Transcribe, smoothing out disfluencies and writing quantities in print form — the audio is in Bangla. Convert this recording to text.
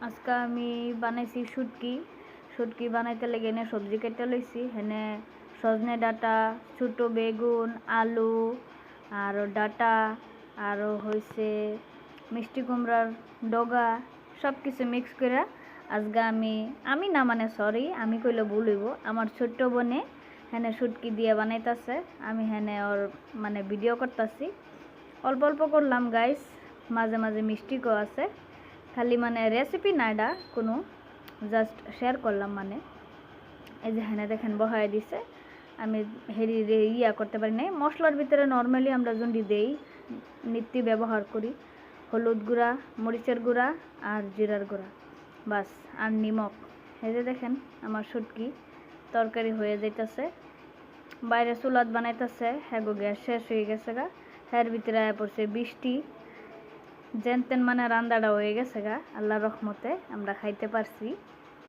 আজকে আমি বানাইছি শুটকি বানাইতে লেগে এনে সবজি কেটে লইছি। হেনে সজনে ডাঁটা, ছোটো বেগুন, আলু আর ডাঁটা আর হয়েছে মিষ্টি কুমড়ার ডগা সব কিছু মিক্স করে আজকে আমি না মানে সরি আমি কইলে ভুল হইব, আমার ছোট্ট বোনে হেনে শুটকি দিয়ে বানাইতেছে। আমি হেনে ওর মানে ভিডিও করতেছি। অল্প অল্প করলাম গাইস, মাঝে মাঝে মিষ্টিকও আছে। খালি মানে রেসিপি না, এটা কোনো জাস্ট শেয়ার করলাম। মানে এই যে হ্যাঁ দেখেন বহায় দিছে। আমি হেরি ইয়া করতে পারি নাই। মশলার ভিতরে নর্মালি আমরা জন্ডি দেই, নিত্য ব্যবহার করি হলুদ গুঁড়া, মরিচের গুঁড়া আর জিরার গুঁড়া, বাস, আর নিমক। এই যে দেখেন আমার শুটকি তরকারি হয়ে যাইতেছে। বাইরে চুলাত বানাইতেছে, হ্যাঁ গো গ্যাস শেষ হয়ে গেছে গা। হ্যার ভিতরে আয়া পড়ছে বৃষ্টি। যেন তেন মানে রান্দাটা হয়ে গেছে গা, আল্লাহর রহমতে আমরা খাইতে পারছি।